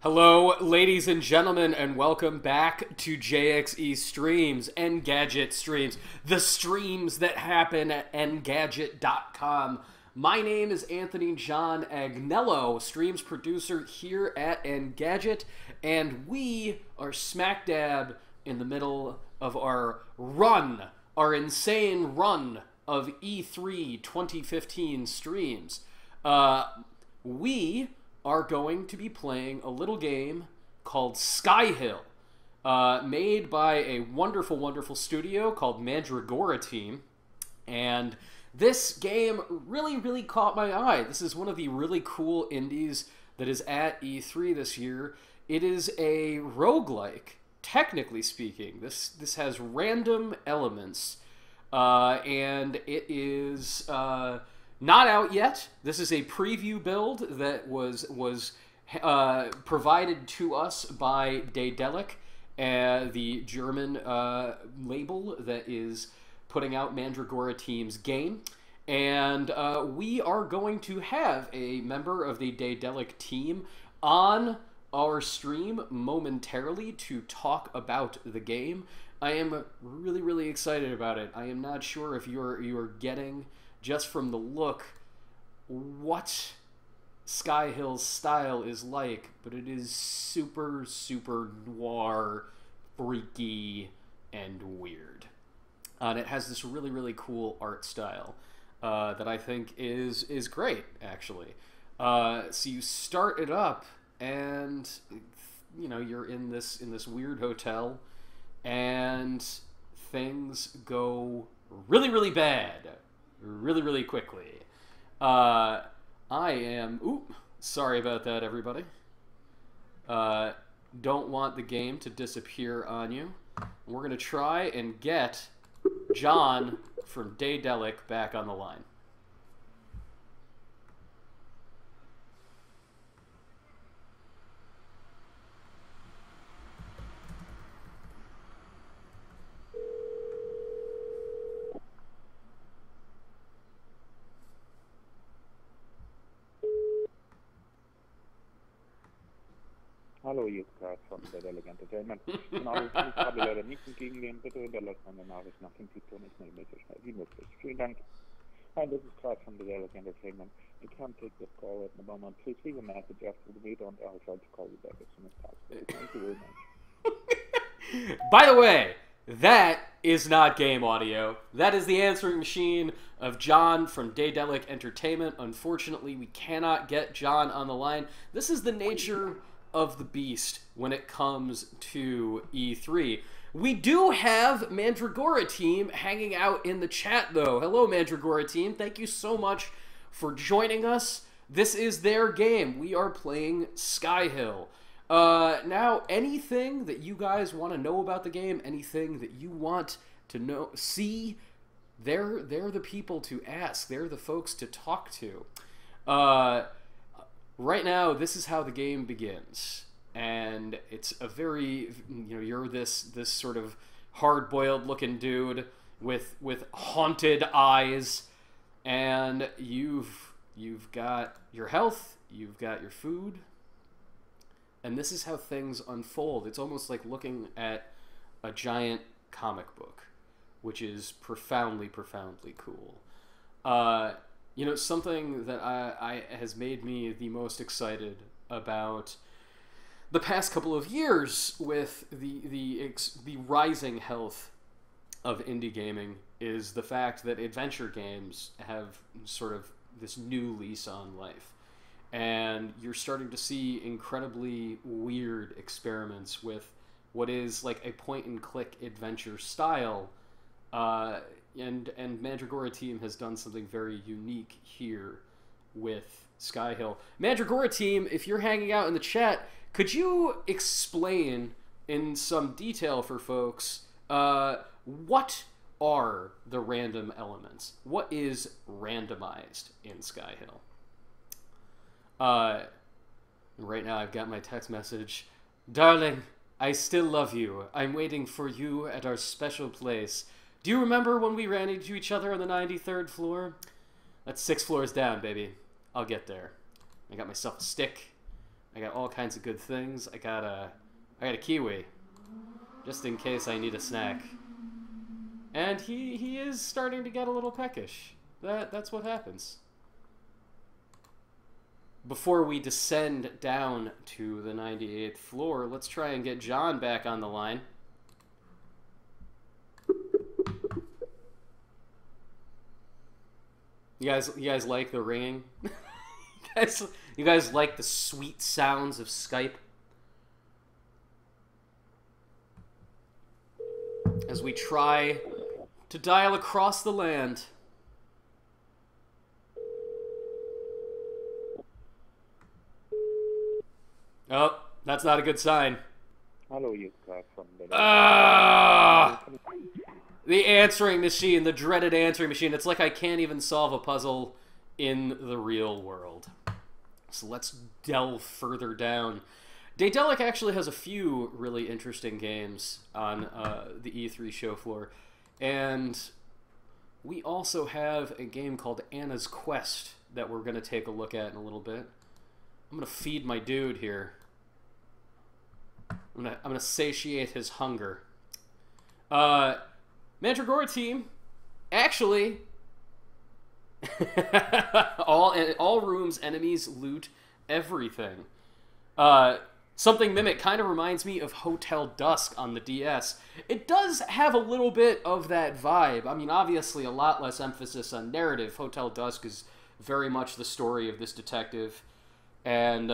Hello, ladies and gentlemen, and welcome back to JXE Streams, Engadget Streams, the streams that happen at Engadget.com. My name is Anthony John Agnello, streams producer here at Engadget, and we are smack dab in the middle of our insane run of E3 2015 streams. We are going to be playing a little game called Skyhill, made by a wonderful, wonderful studio called Mandragora team. And this game really, really caught my eye. This is one of the really cool indies that is at E3 this year. It is a roguelike, technically speaking. This has random elements, and it is not out yet. This is a preview build that was provided to us by Daedalic, the German label that is putting out Mandragora team's game. And we are going to have a member of the Daedalic team on our stream momentarily to talk about the game. I am really, really excited about it. I am not sure if you're getting, just from the look, what Skyhill's style is like, but it is super, super noir, freaky, and weird. And it has this really, really cool art style that I think is great, actually. So you start it up, and you know you're in this weird hotel, and things go really, really bad, really, really quickly. Sorry about that, everybody. Don't want the game to disappear on you. We're gonna try and get John from Daedalic back on the line. Hallo, hier ist Karl von Daedalic Entertainment. Genau, ich habe leider nicht entgegennehmen. Bitte hinterlasst meine Nachricht nach dem Piepton. Ich melde mich so schnell wie möglich. Vielen Dank. Hi, this is Karl from Daedalic Entertainment. I can't take this call at the moment. Please leave a message after the video and I'll try to call you back as soon as possible. Thank you very much. By the way, that is not game audio. That is the answering machine of John from Daedalic Entertainment. Unfortunately, we cannot get John on the line. This is the nature of the beast when it comes to E3. We do have Mandragora team hanging out in the chat, though. Hello, Mandragora team. Thank you so much for joining us. This is their game. We are playing Skyhill. Now, anything that you guys want to know about the game, anything that you want to see, they're the people to ask. They're the folks to talk to. Right now, this is how the game begins, and it's a very, you're this sort of hard-boiled looking dude with haunted eyes, and you've got your health, you've got your food, and this is how things unfold. It's almost like looking at a giant comic book, which is profoundly, profoundly cool. You know, something that has made me the most excited about the past couple of years with the rising health of indie gaming is the fact that adventure games have sort of this new lease on life. And you're starting to see incredibly weird experiments with what is like a point-and-click adventure style. And Mandragora team has done something very unique here with Skyhill. Mandragora team, if you're hanging out in the chat, could you explain in some detail for folks what are the random elements? What is randomized in Skyhill? Right now I've got my text message. Darling, I still love you. I'm waiting for you at our special place. Do you remember when we ran into each other on the 93rd floor? That's 6 floors down, baby. I'll get there. I got myself a stick. I got all kinds of good things. I got a kiwi, just in case I need a snack. And he is starting to get a little peckish. That's what happens. Before we descend down to the 98th floor, let's try and get John back on the line. You guys like the ringing? You guys like the sweet sounds of Skype? As we try to dial across the land. Oh, that's not a good sign. Hello, Yuka from the... The answering machine, the dreaded answering machine. It's like I can't even solve a puzzle in the real world. So let's delve further down. Daedalic actually has a few really interesting games on the E3 show floor. And we also have a game called Anna's Quest that we're going to take a look at in a little bit. I'm going to feed my dude here. I'm gonna satiate his hunger. Mandragora team, actually, all rooms, enemies, loot, everything. Something Mimic kind of reminds me of Hotel Dusk on the DS. It does have a little bit of that vibe. I mean, obviously, a lot less emphasis on narrative. Hotel Dusk is very much the story of this detective, and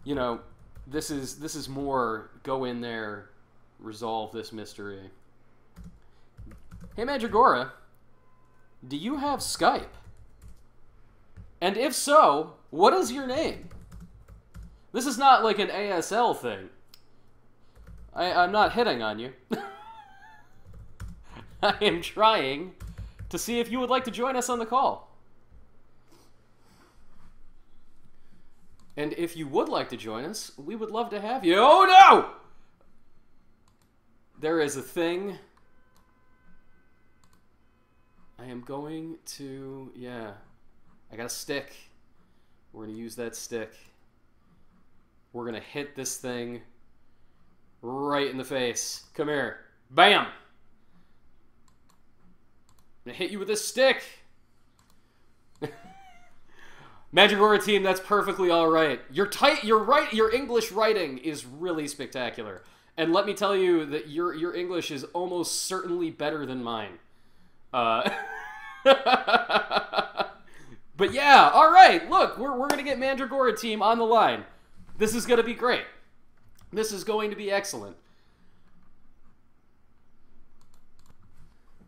you know, this is more go in there, resolve this mystery. Hey Mandragora, do you have Skype? And if so, what is your name? This is not like an ASL thing. I'm not hitting on you. I am trying to see if you would like to join us on the call. And if you would like to join us, we would love to have you. Oh no! There is a thing. I am going to, yeah. I got a stick. We're going to use that stick. We're going to hit this thing right in the face. Come here. Bam! I'm going to hit you with this stick. Mandragora team, that's perfectly all right. You're right. Your English writing is really spectacular. And let me tell you that your English is almost certainly better than mine. But yeah, all right. Look, we're going to get Mandragora team on the line. This is going to be great. This is going to be excellent.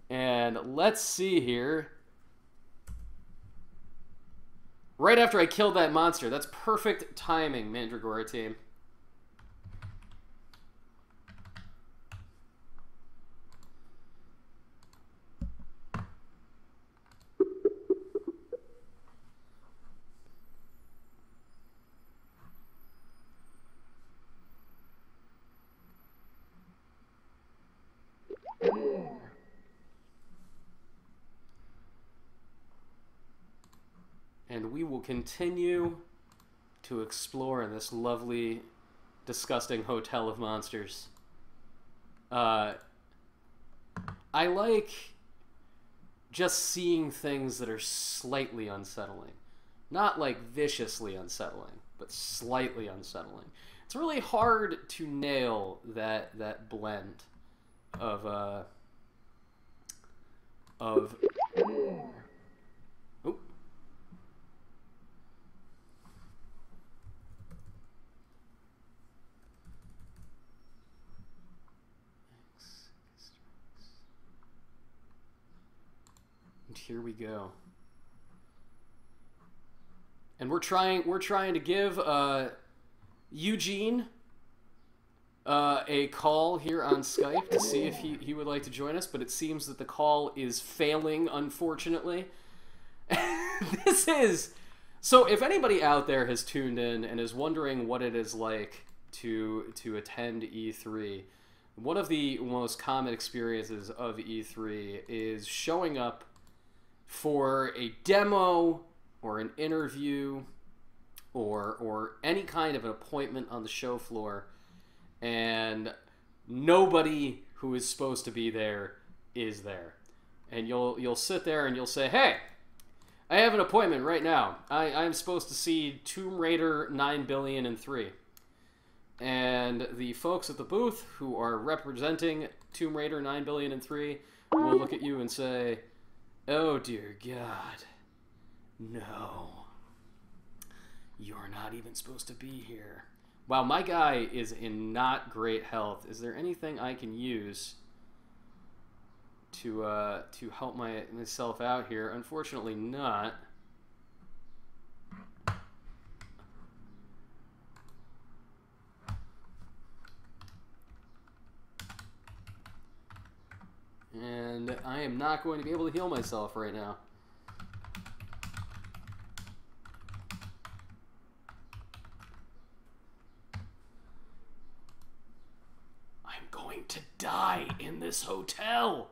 And let's see here. Right after I killed that monster. That's perfect timing, Mandragora team. And we will continue to explore in this lovely, disgusting hotel of monsters. I like just seeing things that are slightly unsettling. Not like viciously unsettling, but slightly unsettling. It's really hard to nail that blend of here we go. And we're trying to give Eugene a call here on Skype to see if he would like to join us, but it seems that the call is failing, unfortunately. So if anybody out there has tuned in and is wondering what it is like to attend E3, one of the most common experiences of E3 is showing up for a demo or an interview or any kind of an appointment on the show floor, and nobody who is supposed to be there is there. And you'll sit there and you'll say, "Hey, I have an appointment right now. I'm supposed to see Tomb Raider 9,000,000,003." And the folks at the booth who are representing Tomb Raider 9,000,000,003 will look at you and say, "Oh dear God, no. You're not even supposed to be here." Wow, my guy is in not great health. Is there anything I can use to help myself out here? Unfortunately not. And I am not going to be able to heal myself right now. I'm going to die in this hotel.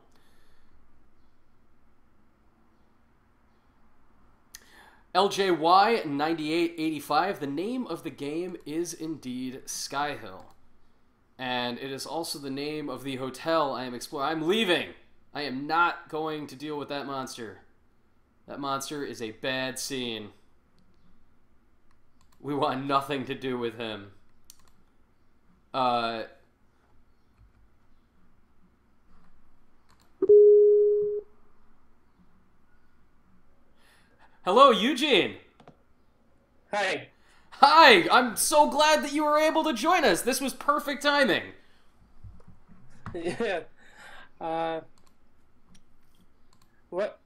LJY 9885. The name of the game is indeed Skyhill. And it is also the name of the hotel I am exploring. I'm leaving. I am not going to deal with that monster. That monster is a bad scene. We want nothing to do with him. Hello, Eugene. Hi. Hi, I'm so glad that you were able to join us. This was perfect timing. Yeah. What?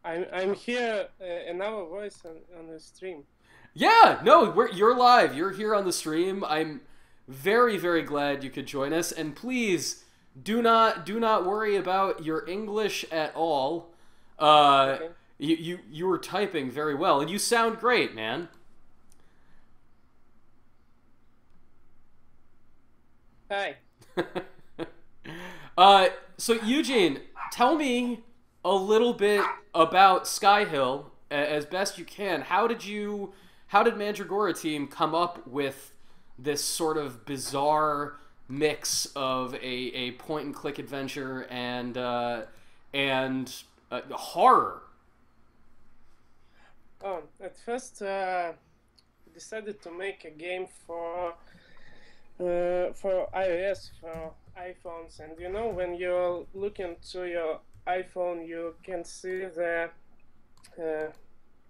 I'm here. Another voice on the stream. Yeah, no, you're live. You're here on the stream. I'm very, very glad you could join us. And please do not worry about your English at all. Okay. You were typing very well, and you sound great, man. Hi. So Eugene, tell me a little bit about Skyhill as best you can. How did Mandragora team come up with this sort of bizarre mix of a point and click adventure and horror? Oh, at first we decided to make a game for iOS, for iPhones, and you know, when you're looking to your iPhone, you can see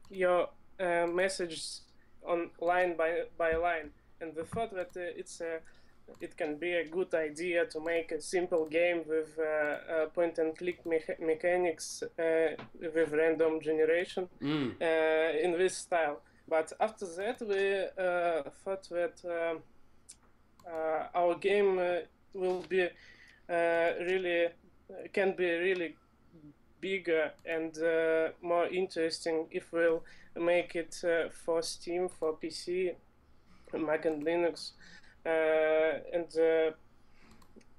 your messages on line by line, and we thought that it can be a good idea to make a simple game with point and click mechanics with random generation in this style. But after that, we thought that our game will be can be really bigger and more interesting if we'll make it for Steam, for PC, Mac and Linux, and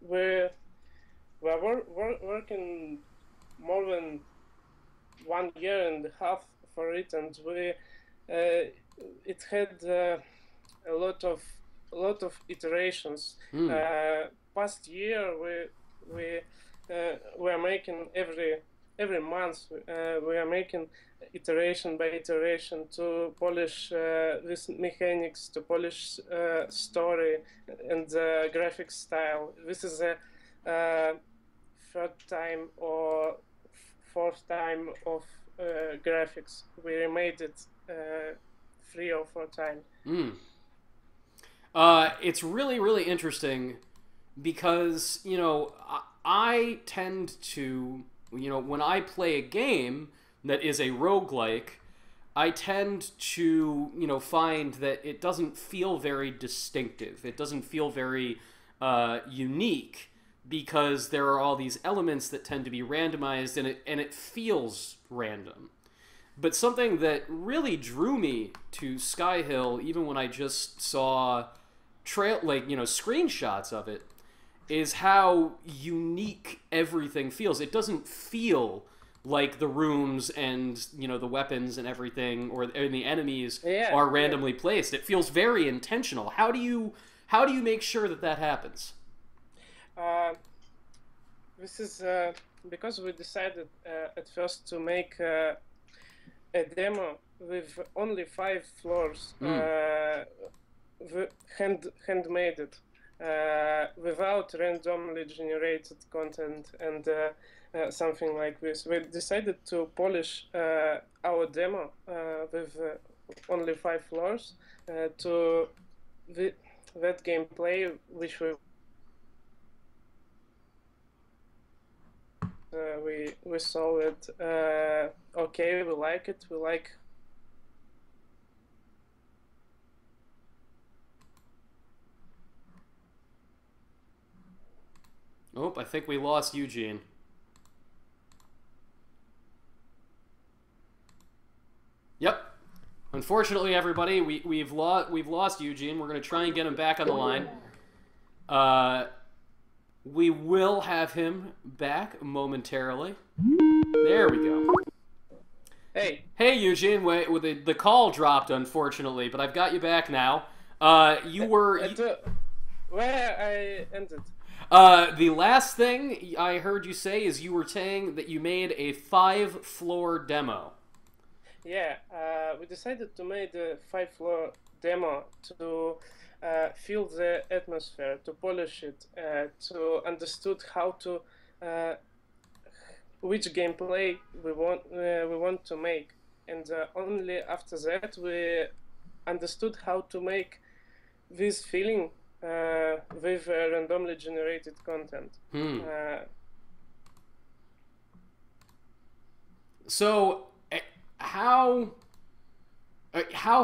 we're working more than 1 year and a half for it, and it had a lot of iterations. Past year we are making every month we are making iteration by iteration to polish this mechanics, to polish story and graphic style. This is a third time or fourth time of graphics. We remade it 3 or 4 times. It's really, really interesting because, you know, I tend to, you know, when I play a game that is a roguelike, I tend to, you know, find that it doesn't feel very distinctive. It doesn't feel very unique because there are all these elements that tend to be randomized and it feels random. But something that really drew me to Skyhill, even when I just saw screenshots of it, is how unique everything feels. It doesn't feel like the rooms and the weapons and everything, and the enemies Yeah, are randomly placed. It feels very intentional. How do you make sure that happens? This is because we decided at first to make a demo with only 5 floors, handmade it, without randomly generated content and something like this. We decided to polish our demo with only 5 floors to that gameplay which we saw it. Okay, we like it. We like. Oh, I think we lost Eugene. Yep. Unfortunately, everybody, we've lost Eugene. We're gonna try and get him back on the line. We will have him back momentarily. There we go. Hey. Hey, Eugene. Wait, the call dropped, unfortunately, but I've got you back now. You were... where I ended. The last thing I heard you say is you were saying that you made a 5-floor demo. Yeah, we decided to make a 5-floor demo to feel the atmosphere, to polish it, to understood how to which gameplay we want to make, and only after that we understood how to make this feeling with randomly generated content. So, how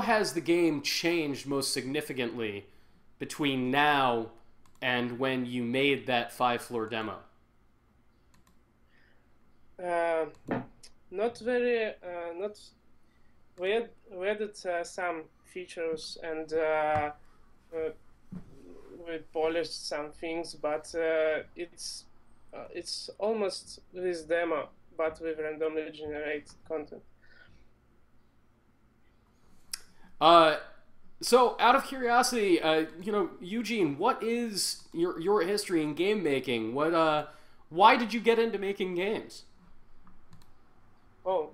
has the game changed most significantly between now and when you made that 5-floor demo? Not very. Not. We added some features and we polished some things, but it's almost this demo, but with randomly generated content. So out of curiosity, Eugene, what is your history in game making? Why did you get into making games? Oh,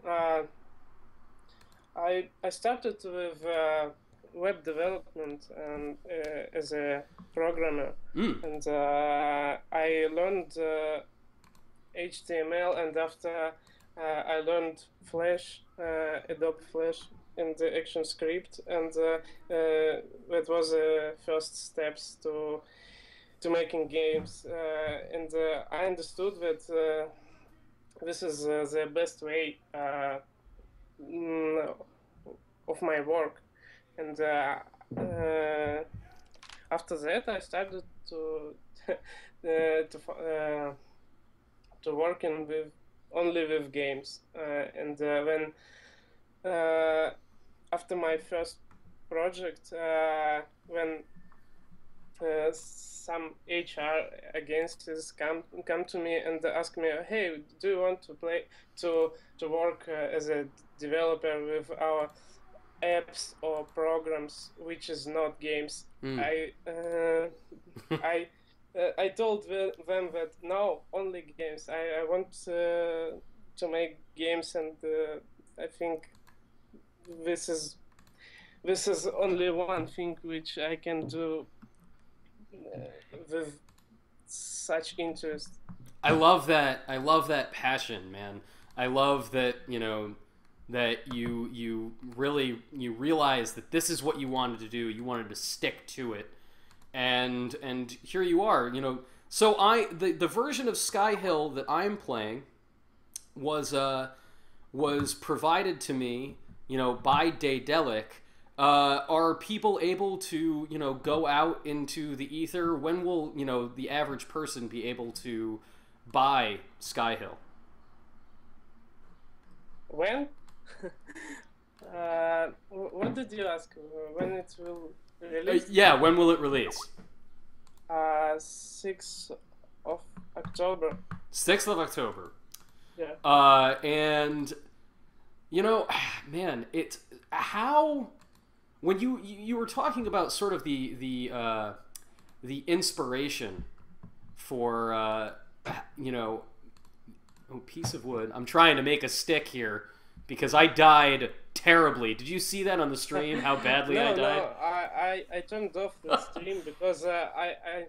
I started with web development and as a programmer, and I learned HTML, and after I learned Flash, Adobe Flash, and the ActionScript, and that was the first steps to making games, and I understood that this is the best way of my work, and after that I started to working only with games, and when after my first project, when some HR agencies come to me and ask me, hey, do you want to work as a developer with our apps or programs which is not games? I told them that no, only games. I want to make games, and I think this is only one thing which I can do with such interest. I love that. I love that passion, man. I love that that you realize that this is what you wanted to do. You wanted to stick to it, and here you are. So the version of Skyhill that I'm playing was provided to me, by Daedalic. Are people able to, go out into the ether? When will, the average person be able to buy Skyhill? When? What did you ask? When it will release? Yeah, when will it release? 6th of October. 6th of October. And you know, man, it's how when you were talking about sort of the inspiration for you know, oh, piece of wood. I'm trying to make a stick here because I died terribly. Did you see that on the stream? How badly I died? No, I turned off the stream because I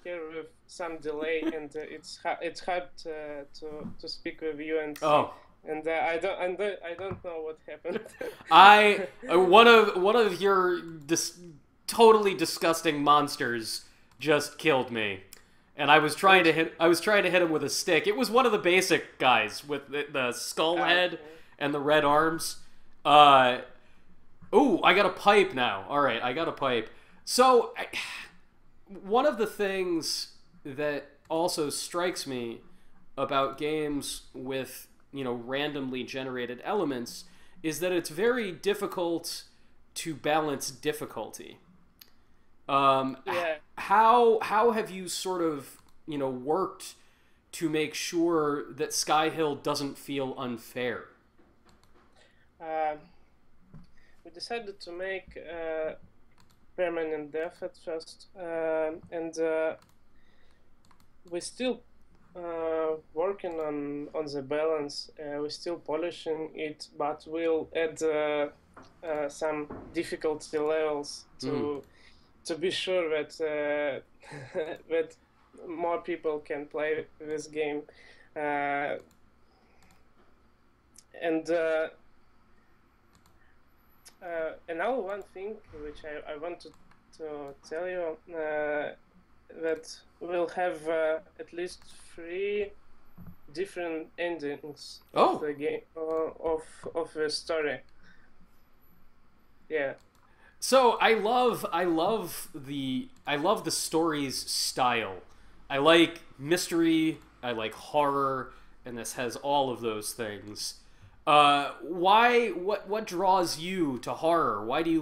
hear with some delay and it's hard to speak with you and I don't know what happened. One of your totally disgusting monsters just killed me. And I was trying to hit him with a stick. It was one of the basic guys with the skull head and the red arms. Ooh, I got a pipe now. All right, I got a pipe. So, one of the things that also strikes me about games with, you know, randomly generated elements is that it's very difficult to balance difficulty. How have you sort of, you know, worked to make sure that Skyhill doesn't feel unfair? We decided to make permanent death at first, and we're still working on the balance. We're still polishing it, but we'll add some difficulty levels to be sure that that more people can play this game, and another one thing which I wanted to tell you, that we'll have at least 3 different endings of the game, of the story. Yeah. So I love the story's style. I like mystery, I like horror, and this has all of those things. What draws you to horror? Why did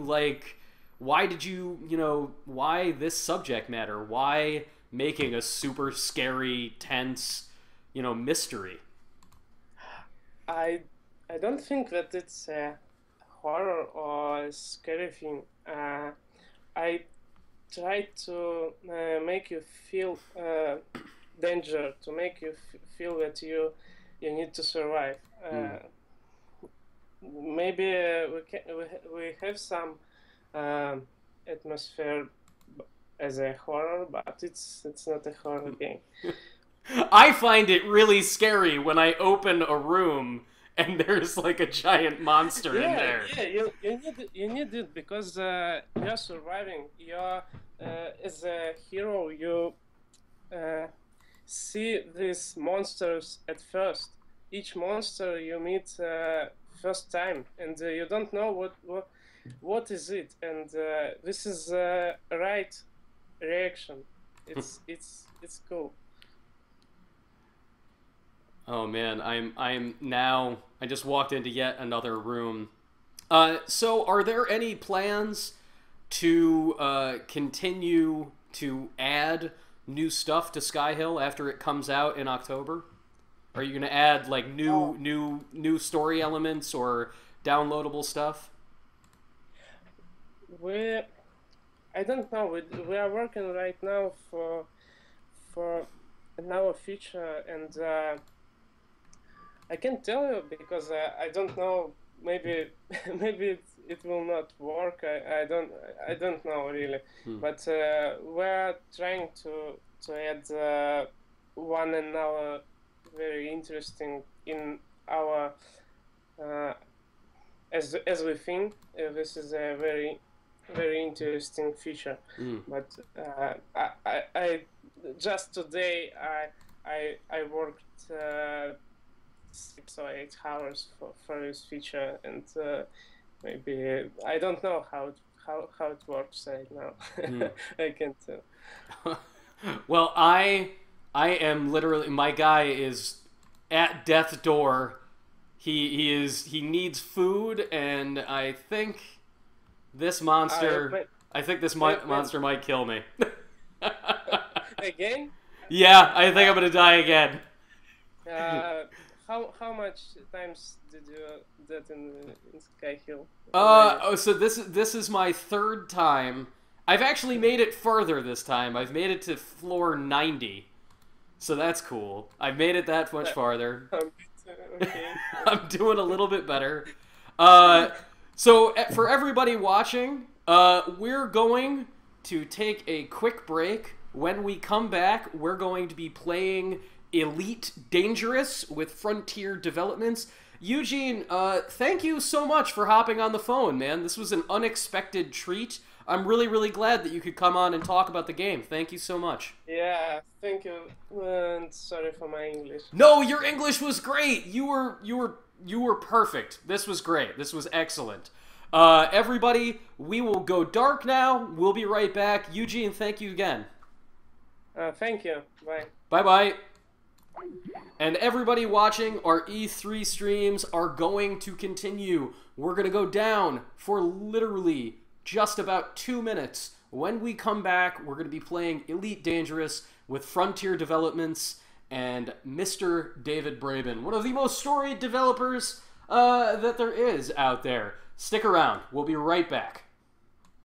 you know, why this subject matter? Why making a super scary, tense, you know, mystery? I don't think that it's a horror or a scary thing. I try to make you feel danger, to make you feel that you need to survive. Maybe we have some atmosphere as a horror, but it's not a horror game. I find it really scary when I open a room and there's like a giant monster in there. Yeah, you need it because you're surviving. You're as a hero, you see these monsters at first. Each monster you meet first time, and you don't know what is it, and this is right reaction. It's cool. Oh man, I'm now. I just walked into yet another room. So, are there any plans to continue to add new stuff to Skyhill after it comes out in October? Are you going to add like new story elements or downloadable stuff? I don't know. We are working right now for another feature, and I can't tell you because I don't know. Maybe it will not work. I don't know really. But we're trying to add one another very interesting in our as we think this is a very interesting feature. But I just today I worked 6 or 8 hours for this feature, and maybe I don't know how it works right now. I can't tell. Well, I am literally, my guy is at death's door. He needs food, and I think this monster monster might kill me. Again? Yeah, I think I'm gonna die again. how much times did you that in Skyhill? So this is my third time. I've actually made it further this time. I've made it to floor 90. So that's cool. I've made it that much farther. Okay. I'm doing a little bit better. So for everybody watching, we're going to take a quick break. When we come back, we're going to be playing Elite Dangerous with Frontier Developments. Eugene, thank you so much for hopping on the phone, man. This was an unexpected treat. I'm really, really glad that you could come on and talk about the game. Thank you so much. Yeah, thank you. And sorry for my English. No, your English was great. You were perfect. This was great. This was excellent. Everybody, we will go dark now. We'll be right back. Eugene, thank you again. Thank you. Bye. Bye-bye. And everybody watching, our E3 streams are going to continue. We're going to go down for literally just about 2 minutes. When we come back, we're going to be playing Elite Dangerous with Frontier Developments and Mr. David Braben, one of the most storied developers that there is out there. Stick around. We'll be right back.